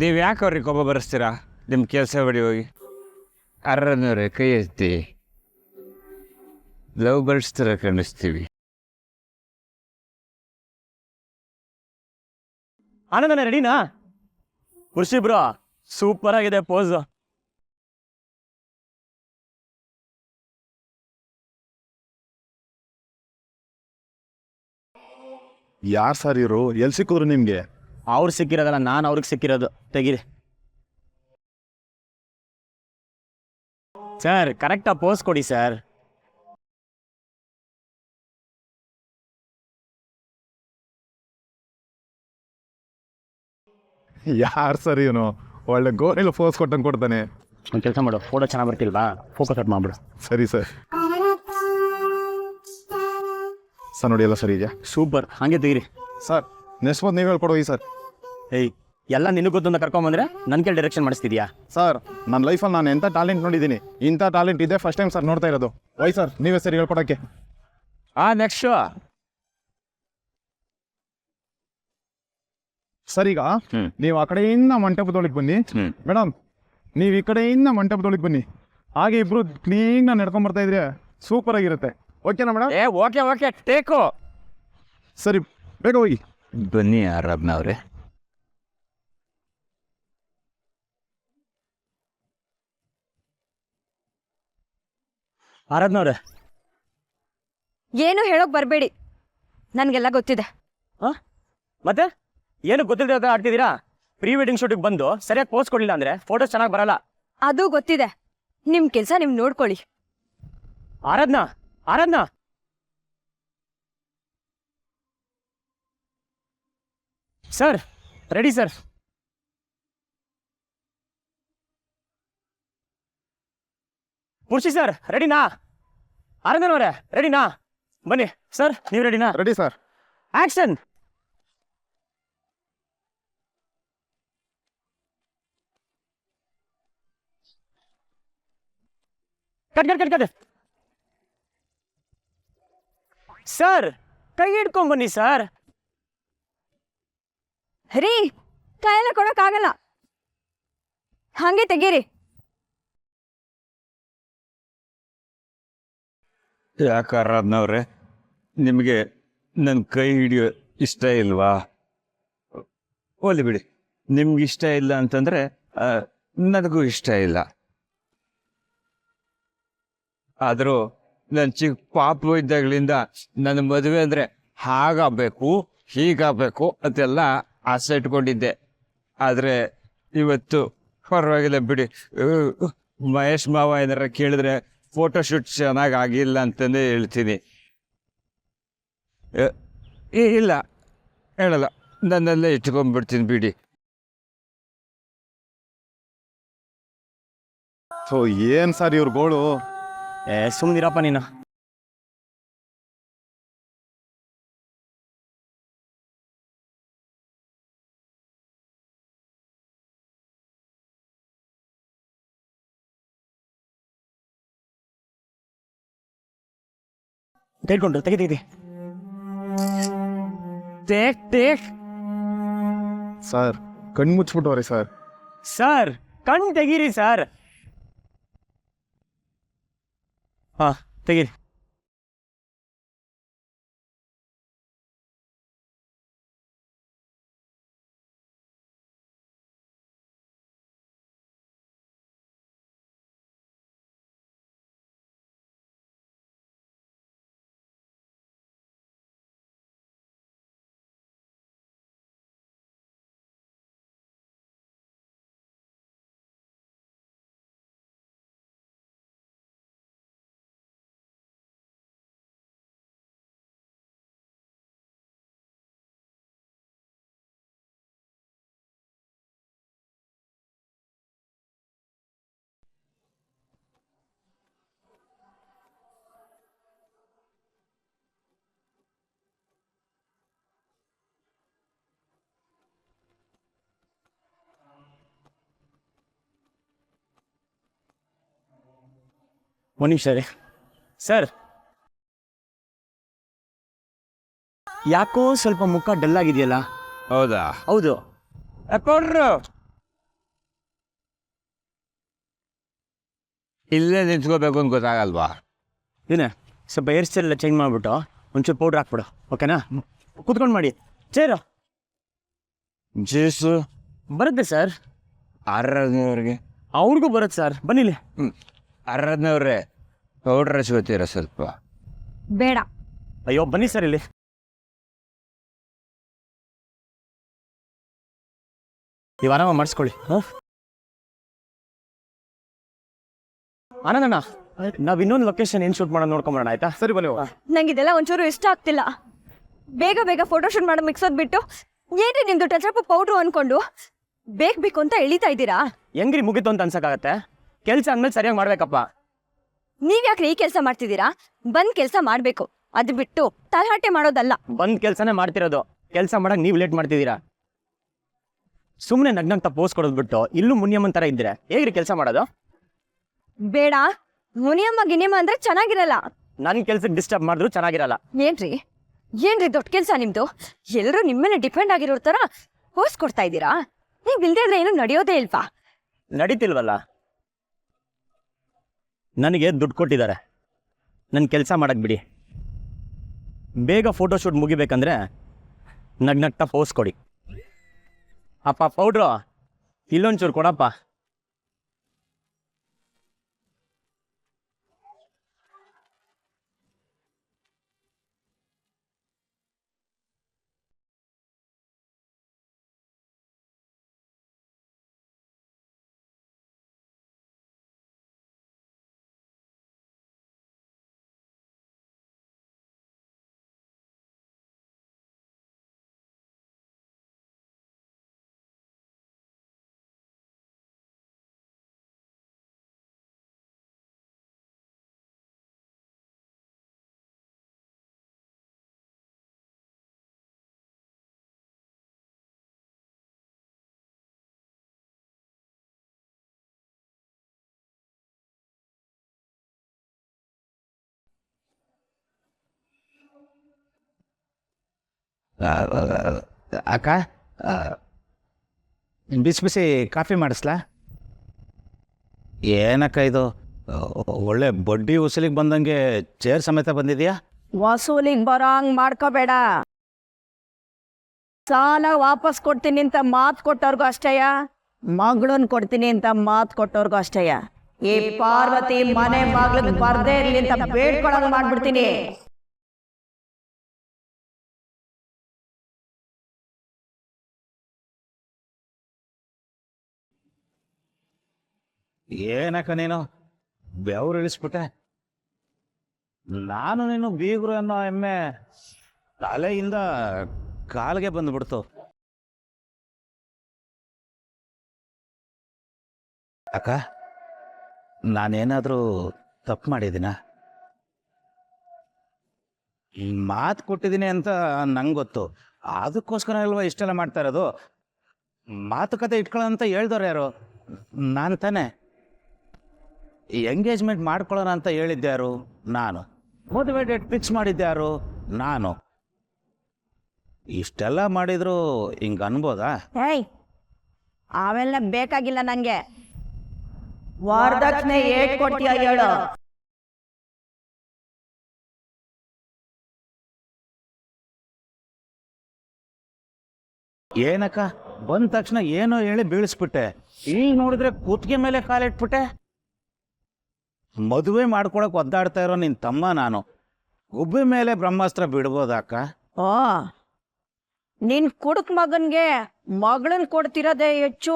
ನೀವು ಯಾಕೆ ಅವ್ರಿಗೆ ಕೋಪ ಬರೆಸ್ತೀರಾ? ನಿಮ್ಮ ಕೆಲಸ ಬಡಿ ಹೋಗಿ. ಅರ್ರನವ್ರೆ ಕೈ ಎತ್ತಿ. ಲವ್ ಬರ್ಡ್ಸ್ ಥರ ಕಾಣಿಸ್ತೀವಿ. ಆನಂದನ ರೆಡಿನಾ? ಖುಷಿ ಬ್ರೋ, ಸೂಪರ್ ಆಗಿದೆ ಪೋಸ್. ಯಾರು ಸರ್ ಇವರು? ಎಲ್ಲಿ ಸಿಕ್ಕಿದ್ರು ನಿಮಗೆ? ಅವ್ರು ಸಿಕ್ಕಿರೋದಲ್ಲ, ನಾನು ಅವ್ರಿಗೆ ಸಿಕ್ಕಿರೋದು. ತೆಗೀರಿ ಸರ್, ಕರೆಕ್ಟಾಗಿ ಪೋಸ್ ಕೊಡಿ ಸರ್. ಯಾರು ಸರ್ ಇವನು? ಒಳ್ಳೆ ಗೋರಿಲ್ಲ ಫೋರ್ಸ್ ಕೊಟ್ಟಂಗೆ ಕೊಡ್ತಾನೆ. ಒಂದು ಕೆಲಸ ಮಾಡು, ಫೋಟೋ ಚೆನ್ನಾಗಿ ಬರ್ತಿಲ್ವಾ, ಫೋಕಸ್ ಕಟ್ ಮಾಡ್ಬಿಡು. ಸರಿ ಸರ್. ಸರ್ ನೋಡಿ ಎಲ್ಲ ಸರಿ ಇದೆಯಾ? ಸೂಪರ್, ಹಾಗೆ ತೆಗೀರಿ ಸರ್. ನೆಕ್ಸ್ಟ್ ಬಂದು ನೀವು ಹೇಳ್ಕೊಡೋಗಿ ಸರ್. ಏಯ್, ಎಲ್ಲ ನಿನಗೆ ಗೊತ್ತು ಅಂತ ಕರ್ಕೊಂಬಂದ್ರೆ ನನ್ನ ಕೇಳಿ ಡೈರೆಕ್ಷನ್ ಮಾಡಿಸ್ತಿದ್ಯಾ? ಸರ್, ನನ್ನ ಲೈಫಲ್ಲಿ ನಾನು ಎಂಥ ಟ್ಯಾಲೆಂಟ್ ನೋಡಿದ್ದೀನಿ. ಇಂಥ ಟ್ಯಾಲೆಂಟ್ ಇದೆ ಫಸ್ಟ್ ಟೈಮ್ ಸರ್ ನೋಡ್ತಾ ಇರೋದು. ವೈ ಸರ್, ನೀವೇ ಸರಿ ಹೇಳ್ಕೊಡೋಕ್ಕೆ. ನೆಕ್ಸ್ಟ್ ಸರ್, ಈಗ ನೀವು ಆ ಕಡೆಯಿಂದ ಮಂಟಪದೊಳಗೆ ಬನ್ನಿ. ಮೇಡಮ್, ನೀವು ಈ ಕಡೆಯಿಂದ ಮಂಟಪದೊಳಗೆ ಬನ್ನಿ. ಹಾಗೆ ಇಬ್ರು ಕ್ಲೀನಾಗಿ ನಡ್ಕೊಂಡ್ ಬರ್ತಾ ಇದ್ರೆ ಸೂಪರ್ ಆಗಿರುತ್ತೆ. ಓಕೆನಾ ಮೇಡಮ್? Okay take. ಸರಿ, ಬೇಗ ಹೋಗಿ. ಬನ್ನಿ ಆರಾಧನವ್ರೆ. ಆರಾಧನವ್ರೆ, ಏನು ಹೇಳೋಕ್ ಬರಬೇಡಿ, ನನಗೆಲ್ಲ ಗೊತ್ತಿದೆ. ಹಾಂ ಮತ್ತೆ ಏನು ಗೊತ್ತಿಲ್ಲದೆ ಹತ್ರ ಆಡ್ತಿದ್ದೀರಾ? ಪ್ರೀ ವೆಡ್ಡಿಂಗ್ ಶೂಟಿಗೆ ಬಂದು ಸರಿಯಾಗಿ ಪೋಸ್ ಕೊಡಲಿಲ್ಲ ಅಂದರೆ ಫೋಟೋಸ್ ಚೆನ್ನಾಗಿ ಬರಲ್ಲ. ಅದು ಗೊತ್ತಿದೆ, ನಿಮ್ಮ ಕೆಲಸ ನೀವು ನೋಡ್ಕೊಳ್ಳಿ. ಆರಾಧನಾ ಸರ್, ರೆಡಿ ಸರ್. ಪುರುಷಿ ಸರ್, ರೆಡಿನಾ? ಆರಾಧನವ್ರೆ ರೆಡಿನಾ? ಬನ್ನಿ ಸರ್, ನೀವು ರೆಡಿನಾ? Ready sir. Action. Cut. Sir, ಕೈ ಹಿಡ್ಕೊಂಬನ್ನಿ ಸರ್. ರೀ, ಕೈಯೆಲ್ಲ ಕೊಡೋಕ್ಕಾಗಲ್ಲ, ಹಾಗೆ ತೆಗೀರಿ. ಯಾಕೆ ಆರಾಧನವ್ರೆ, ನಿಮಗೆ ನನ್ನ ಕೈ ಹಿಡಿಯೋ ಇಷ್ಟ ಇಲ್ವಾ? ಹೋಲಿ ಬಿಡಿ, ನಿಮ್ಗೆ ಇಷ್ಟ ಇಲ್ಲ ಅಂತಂದರೆ ನನಗೂ ಇಷ್ಟ ಇಲ್ಲ. ಆದರೂ ನನ್ನ ಚಿಕ್ಕ ಪಾಪು ಇದ್ದಾಗಲಿಂದ ನನ್ನ ಮದುವೆ ಅಂದರೆ ಹಾಗಾಗಬೇಕು ಹೀಗಾಗಬೇಕು ಅಂತೆಲ್ಲ ಆಸೆ ಇಟ್ಕೊಂಡಿದ್ದೆ. ಆದರೆ ಇವತ್ತು ಪರವಾಗಿಲ್ಲ ಬಿಡಿ. ಮಹೇಶ್ ಮಾವ ಏನಾರ ಕೇಳಿದ್ರೆ ಫೋಟೋಶೂಟ್ ಚೆನ್ನಾಗಿ ಆಗಿಲ್ಲ ಅಂತಂದೇ ಹೇಳ್ತೀನಿ. ಇಲ್ಲ ಹೇಳಲ್ಲ, ನನ್ನಲ್ಲೇ ಇಟ್ಕೊಂಡ್ಬಿಡ್ತೀನಿ ಬಿಡಿ. ಸೊ ಏನು ಸರ್ ಇವ್ರ ಗೋಳು? ಸುಮ್ಮನಿರಪ್ಪ ನೀನು. ತೆಗೆದುಕೊಂಡು ತೆಗಿ. ಟೇಕ್. ಸರ್, ಕಣ್ಣು ಮುಚ್ಚಿಬಿಟ್ಟವ್ರಿ ಸರ್. ಸರ್, ಕಣ್ಣು ತೆಗೀರಿ ಸರ್. ಹಾಂ, ತೆಗೀರಿ. ಒಂದು ನಿಮಿಷ ರೀ ಸರ್. ಯಾಕೋ ಸ್ವಲ್ಪ ಮುಖ ಡಲ್ ಆಗಿದೆಯಲ್ಲ? ಹೌದಾ? ಹೌದು. ಕೊಡ್ರು ಇಲ್ಲೇ ನಿಂತ್ಕೋಬೇಕು ಅಂತ ಗೊತ್ತಾಗಲ್ವಾ? ಏನೇ ಸ್ವಲ್ಪ ಹೇರ್ ಸ್ಟೈಲ್ ಎಲ್ಲ ಚೇಂಜ್ ಮಾಡಿಬಿಟ್ಟು ಒಂಚೂರು ಪೌಡ್ರ್ ಹಾಕ್ಬಿಡು, ಓಕೆನಾ? ಕೂತ್ಕೊಂಡು ಮಾಡಿ. ಚೇರು ಜ್ಯೂಸು ಬರುತ್ತೆ ಸರ್. ಆರಾಧನೆಯವ್ರಿಗೆ ಅವ್ರಿಗೂ ಬರುತ್ತೆ ಸರ್, ಬನ್ನಿಲಿ. ಆರಾಧನೆಯವ್ರೆ ಪೌಡ್ರ್ ಹಚ್ಕೋತೀರ ಸ್ವಲ್ಪ? ಬೇಡ. ಅಯ್ಯೋ ಬನ್ನಿ ಸರ್ ಇಲ್ಲಿ. ನೀವು ಆರಾಮ ಮಾಡಿಸ್ಕೊಳ್ಳಿ. ಹಾಂ ಆನಂದಣ್ಣ, ನಾವು ಇನ್ನೊಂದು ಲೊಕೇಶನ್ ಏನು ಶೂಟ್ ಮಾಡೋದು ನೋಡ್ಕೊಂಬರೋಣ, ಆಯ್ತಾ? ಸರಿ ಬನ್ನಿ. ನಂಗೆ ಇದೆಲ್ಲ ಒಂಚೂರು ಇಷ್ಟ ಆಗ್ತಿಲ್ಲ. ಬೇಗ ಬೇಗ ಫೋಟೋಶೂಟ್ ಮಾಡೋ ಮಿಕ್ಸೋದ್ ಬಿಟ್ಟು ಏನ್ರಿ ನಿಮ್ದು ಟಚಪ್ ಪೌಡ್ರು ಅನ್ಕೊಂಡು ಬೇಕು ಅಂತ ಎಳಿತಾ ಇದ್ದೀರಾ? ಹೆಂಗ್ರಿ ಮುಗಿತು ಅಂತ ಅನ್ಸಕ್ಕಾಗತ್ತೆ? ಕೆಲಸ ಅಂದ್ಮೇಲೆ ಸರಿಯಾಗಿ ಮಾಡ್ಬೇಕಪ್ಪ. ನೀವ್ ಯಾಕ್ರಿ ಈ ಕೆಲಸ ಮಾಡ್ತಿದ್ದೀರಾ? ಬಂದ್ ಕೆಲಸ ಮಾಡ್ಬೇಕು, ಅದು ಬಿಟ್ಟು ತಲಹಟೆ ಮಾಡೋದಲ್ಲ. ಬಂದ್ ಕೆಲಸನೇ ಮಾಡ್ತಿರೋದು, ಕೆಲಸ ಮಾಡಕ್ ನೀವು ಲೇಟ್ ಮಾಡ್ತಿದ್ದೀರಾ. ಸುಮ್ಮನೆ ನಗ್ನಂತ ಪೋಸ್ ಕೊಡೋದು ಬಿಟ್ಟು ಇಲ್ಲೂ ಮುನಿಯಮ್ಮನ್ ಥರ ಇದ್ರೆ ಹೇಗ್ರಿ ಕೆಲಸ ಮಾಡೋದು? ಬೇಡ, ಮುನಿಯಮ್ಮ ಗಿನಿಯಮ್ಮ ಅಂದ್ರೆ ಚೆನ್ನಾಗಿರಲ್ಲ. ನನ್ನ ಕೆಲ್ಸಕ್ಕೆ ಡಿಸ್ಟರ್ಬ್ ಮಾಡಿದ್ರು ಚೆನ್ನಾಗಿರಲ್ಲ. ಏನ್ರಿ ದೊಡ್ಡ ಕೆಲಸ ನಿಮ್ದು? ಎಲ್ಲರೂ ನಿಮ್ಮೇಲೆ ಡಿಪೆಂಡ್ ಆಗಿರೋ ತರ ಪೋಸ್ ಕೊಡ್ತಾ ಇದ್ದೀರಾ? ನೀವ್ ಇಲ್ದೇ ಇದ್ರೆ ಏನು ನಡೆಯೋದೇ ಇಲ್ವಾ? ನಡೀತಿಲ್ವಲ್ಲ. ನನಗೆ ದುಡ್ಡು ಕೊಟ್ಟಿದ್ದಾರೆ, ನನ್ನ ಕೆಲಸ ಮಾಡಕ್ ಬಿಡಿ. ಬೇಗ ಫೋಟೋಶೂಟ್ ಮುಗಿಬೇಕಂದ್ರೆ ನಗ್ನಗ್ತಾ ಪೋಸ್ ಕೊಡಿ. ಅಪ್ಪ ಪೌಡ್ರು ಇಲ್ಲೊಂಚೂರು ಕೊಡಪ್ಪ. ಅಕ್ಕ, ಬಿಸಿ ಬಿಸಿ ಕಾಫಿ ಮಾಡಿಸ್ಲಾ? ಏನಕ್ಕ ಇದು ಒಳ್ಳೆ ಬಡ್ಡಿ ಉಸಲಿಗೆ ಬಂದಂಗೆ ಚೇರ್ ಸಮೇತ ಬಂದಿದ್ಯಾ? ವಸೂಲಿಗೆ ಬರೋಂಗ್ ಮಾಡ್ಕೋಬೇಡ. ಸಾಲ ವಾಪಸ್ ಕೊಡ್ತೀನಿ ಅಂತ ಮಾತು ಕೊಟ್ಟವ್ರಿಗೂ ಅಷ್ಟೇಯ, ಮಗಳನ್ನ ಕೊಡ್ತೀನಿ ಅಂತ ಮಾತು ಕೊಟ್ಟವ್ರಿಗೂ ಅಷ್ಟೇಯ. ಈ ಪಾರ್ವತಿ ಮನೆ ಬಾಗ್ಲಿಗೆ ಬರ್ದೇ ಇರ್ಲಿ ಅಂತ ಬೇಡ್ಕೊಳಂಗ್ ಮಾಡ್ಬಿಡ್ತೀನಿ. ಏನಕ್ಕ ನೀನು ಬೆವರು ಇಳಿಸ್ಬಿಟ್ಟೆ. ನಾನು ನೀನು ಬೀಗರು ಅನ್ನೋ ಎಮ್ಮೆ ತಲೆಯಿಂದ ಕಾಲಿಗೆ ಬಂದ್ಬಿಡ್ತು. ಅಕ್ಕ, ನಾನೇನಾದರೂ ತಪ್ಪು ಮಾಡಿದ್ದೀನ? ಮಾತು ಕೊಟ್ಟಿದ್ದೀನಿ ಅಂತ ನಂಗೆ ಗೊತ್ತು, ಅದಕ್ಕೋಸ್ಕರ ಅಲ್ವಾ ಇಷ್ಟೆಲ್ಲ ಮಾಡ್ತಾ ಇರೋದು. ಮಾತುಕತೆ ಇಟ್ಕೊಳ್ಳೋಂತ ಹೇಳ್ದವ್ರು ಯಾರು? ನಾನು ತಾನೆ. ಎಂಗೇಜ್ಮೆಂಟ್ ಮಾಡ್ಕೊಳ್ಳೋಣ ಅಂತ ಹೇಳಿದ್ದ್ಯಾರು? ನಾನು. ಮದುವೆ ಡೇಟ್ ಫಿಕ್ಸ್ ಮಾಡಿದ್ದ್ಯಾರು? ನಾನು. ಇಷ್ಟೆಲ್ಲ ಮಾಡಿದ್ರು ಹಿಂಗೆ ಅನ್ಬೋದಾ? ಏಯ್, ಅವೆಲ್ಲ ಬೇಕಾಗಿಲ್ಲ ನನಗೆ. ವರದಕ್ಷಿಣೆ ಏಟ್ ಕೊಟ್ಟಿಯ ಹೇಳು. ಏನಕ್ಕ, ಬಂದ ತಕ್ಷಣ ಏನೋ ಹೇಳಿ ಬೀಳಿಸ್ಬಿಟ್ಟೆ. ಈಗ ನೋಡಿದ್ರೆ ಕುತ್ತಿಗೆ ಮೇಲೆ ಕಾಲಿಟ್ಬಿಟ್ಟೆ. ಮದುವೆ ಮಾಡ್ಕೊಳಕ್ ಒದ್ದಾಡ್ತಾ ಇರೋ ನಿನ್ ತಮ್ಮ ನಾನು. ಗುಬ್ಬಿ ಮೇಲೆ ಬ್ರಹ್ಮಾಸ್ತ್ರ ಬಿಡ್ಬೋದಕ್ಕ? ಓ, ನಿನ್ ಕುಡುಕ್ ಮಗನ್ಗೆ ಮಗಳನ್ ಕೊಡ್ತಿರೋದೇ ಹೆಚ್ಚು,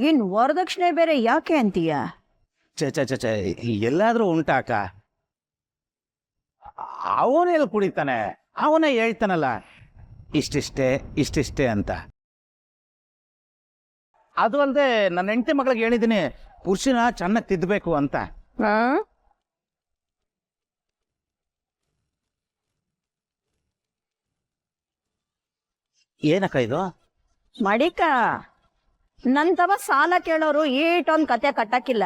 ಇನ್ ವರದಕ್ಷಿಣೆ ಬೇರೆ ಯಾಕೆ ಅಂತೀಯ? ಚೆ ಎಲ್ಲಾದ್ರೂ ಉಂಟಾಕ? ಅವನೆಲ್ಲಿ ಕುಡಿತಾನೆ? ಅವನೇ ಹೇಳ್ತಾನಲ್ಲ ಇಷ್ಟಿಷ್ಟೇ ಅಂತ. ಅದು ಅಲ್ಲದೆ ನನ್ನ ಹೆಂಡತಿ ಮಗಳಿಗೆ ಹೇಳಿದ್ದೀನಿ, ಪುರುಷನ ಚೆನ್ನಾಗಿ ತಿದ್ದಬೇಕು ಅಂತ. ಏನಕ್ಕ ಇದು? ಮಡಿಕ, ನಂತವ ಸಾಲ ಕೇಳೋರು ಈಟೊಂದು ಕತೆ ಕಟ್ಟಕ್ಕಿಲ್ಲ.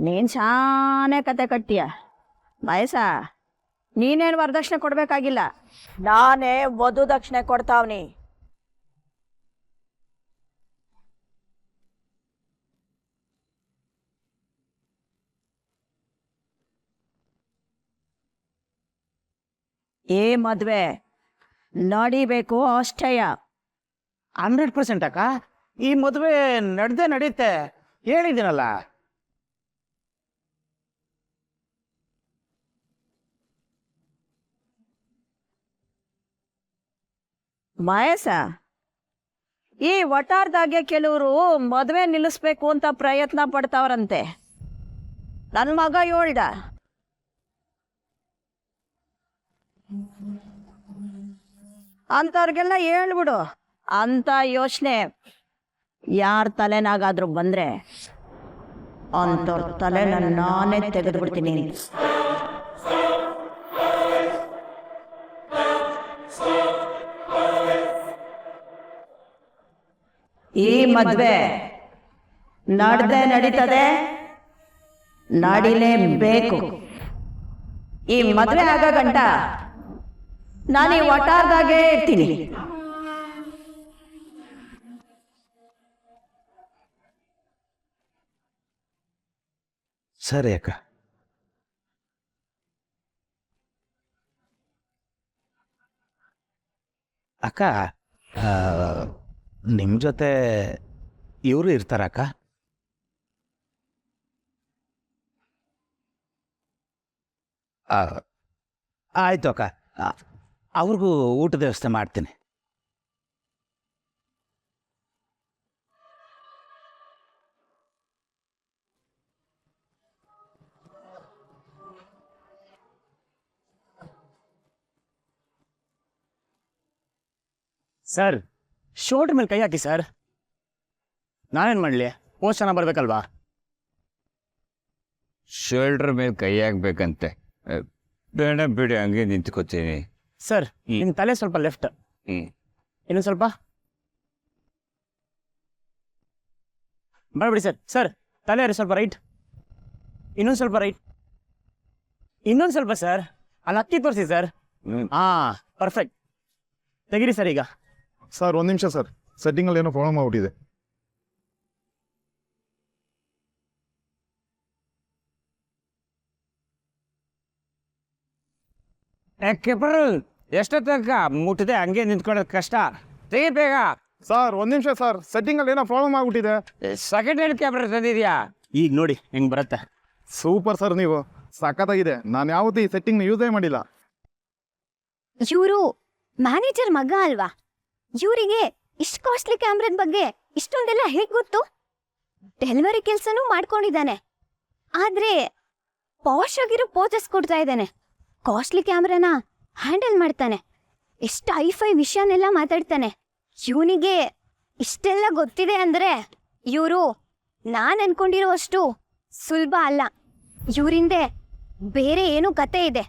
ನೀನ್ ಶಾನೆ ಕತೆ ಕಟ್ಟಿಯ. ಬಯಸ, ನೀನೇನು ವರದಕ್ಷಿಣೆ ಕೊಡ್ಬೇಕಾಗಿಲ್ಲ, ನಾನೇ ವಧು ದಕ್ಷಿಣೆ ಕೊಡ್ತಾವ್ನಿ. ಏ ಮದುವೆ ನಡಿಬೇಕು ಅಷ್ಟೇಯ. 100% ಅಕ್ಕ, ಈ ಮದುವೆ ನಡೆದೇ ನಡೆಯುತ್ತೆ ಹೇಳಿದ್ದೀನಲ್ಲ. ಮಹೇಶ, ಈ ವಟಾರದಾಗೆ ಕೆಲವರು ಮದುವೆ ನಿಲ್ಲಿಸ್ಬೇಕು ಅಂತ ಪ್ರಯತ್ನ ಪಡ್ತಾವ್ರಂತೆ. ನನ್ನ ಮಗ ಹೇಳ್ದ. ಅಂಥವ್ರಿಗೆಲ್ಲ ಹೇಳ್ಬಿಡು, ಅಂತ ಯೋಚನೆ ಯಾರ ತಲೆನಾಗಾದ್ರೂ ಬಂದ್ರೆ ಅಂಥವ್ರ ತಲೆನ ನಾನೇ ತೆಗೆದು ಬಿಡ್ತೀನಿ. ಈ ಮದ್ವೆ ನಡೆದೇ ನಡೀತದೆ, ನಡಿಲೇಬೇಕು. ಈ ಮದ್ವೆ ಆಗ ಗಂಟ ನಾನು ಈ ವಟಾರದಾಗೆ ಇರ್ತೀನಿ. ಸರಿ ಅಕ್ಕ. ಅಕ್ಕ, ನಿಮ್ಮ ಜೊತೆ ಇವರು ಇರ್ತಾರಕ್ಕ? ಆಯಿತು ಅಕ್ಕ, ಅವ್ರಿಗೂ ಊಟದ ವ್ಯವಸ್ಥೆ ಮಾಡ್ತೀನಿ. ಸರ್, ಶೋಲ್ಡ್ರ್ ಮೇಲೆ ಕೈ ಹಾಕಿ ಸರ್. ನಾನೇನು ಮಾಡಲಿ? ಪೋಸ್ಟ್ ಚೆನ್ನಾಗಿ ಬರಬೇಕಲ್ವಾ? ಶೋಲ್ಡ್ರ್ ಮೇಲೆ ಕೈ ಹಾಕ್ಬೇಕಂತೆ. ಬೇಡ ಬಿಡಿ, ಹಂಗೆ ನಿಂತ್ಕೋತೀನಿ. ಸರ್, ನಿಮ್ಮ ತಲೆ ಸ್ವಲ್ಪ ಲೆಫ್ಟ್, ಇನ್ನೊಂದು ಸ್ವಲ್ಪ ಬರಬಿಡಿ ಸರ್. ಸರ್, ತಲೆ ಸ್ವಲ್ಪ ರೈಟ್, ಇನ್ನೊಂದು ಸ್ವಲ್ಪ ರೈಟ್, ಇನ್ನೊಂದು ಸ್ವಲ್ಪ ಸರ್. ಅಲ್ಲಿ ಹತ್ತಿ ತೋರಿಸಿ ಸರ್. ಹಾಂ, ಪರ್ಫೆಕ್ಟ್. ತೆಗೀರಿ ಸರ್ ಈಗ. ಸರ್, ಒಂದು ನಿಮಿಷ ಸರ್, ಸೆಟ್ಟಿಂಗಲ್ಲಿ ಏನೋ ಪ್ರಾಬ್ಲಮ್ ಆಗ್ಬಿಟ್ಟಿದೆ. ಯಾಕೆಬ್ರು ಎಷ್ಟೊತ್ತಕ್ಕ ಮುಟ್ಟಿದೆ ಹಂಗೆ ನಿಂತ್ಕೊಳ್ಳೋದು ಕಷ್ಟ. ತೆಗಿ ಬೇಗ. ಸರ್, ಒಂದು ನಿಮಿಷ ಸರ್, ಸೆಟ್ಟಿಂಗಲ್ಲಿ ಏನೋ ಪ್ರಾಬ್ಲಮ್ ಆಗ್ಬಿಟ್ಟಿದೆ. ಸೆಕೆಂಡ್ ಹ್ಯಾಂಡ್ ಕ್ಯಾಮ್ರಾ ತಂದಿದ್ಯಾ? ಈಗ ನೋಡಿ ಹೆಂಗೆ ಬರುತ್ತೆ. ಸೂಪರ್ ಸರ್, ನೀವು ಸಖತ್ತಾಗಿದೆ. ನಾನು ಯಾವತ್ತೂ ಈ ಸೆಟ್ಟಿಂಗ್ನ ಯೂಸೇ ಮಾಡಿಲ್ಲ. ಇವರು ಮ್ಯಾನೇಜರ್ ಮಗ ಅಲ್ವಾ? ಇವರಿಗೆ ಇಷ್ಟು ಕಾಸ್ಟ್ಲಿ ಕ್ಯಾಮ್ರಾದ ಬಗ್ಗೆ ಇಷ್ಟೊಂದೆಲ್ಲ ಹೇಗೆ ಗೊತ್ತು? ಡೆಲಿವರಿ ಕೆಲಸನೂ ಮಾಡ್ಕೊಂಡಿದ್ದಾನೆ, ಆದ್ರೆ ಪಾಶ್ ಆಗಿರೋ ಪೋಸಸ್ ಕೊಡ್ತಾ ಇದ್ದಾನೆ. ಕಾಸ್ಟ್ಲಿ ಕ್ಯಾಮ್ರಾನ ಹ್ಯಾಂಡಲ್ ಮಾಡ್ತಾನೆ, ಎಷ್ಟು ಐಫೈ ವಿಷಯನೆಲ್ಲ ಮಾತಾಡ್ತಾನೆ. ಇವನಿಗೆ ಇಷ್ಟೆಲ್ಲ ಗೊತ್ತಿದೆ ಅಂದ್ರೆ ಇವರು ನಾನು ಅನ್ಕೊಂಡಿರೋ ಅಷ್ಟು ಸುಲಭ ಅಲ್ಲ. ಇವರಿಂದೆ ಬೇರೆ ಏನೋ ಕತೆ ಇದೆ.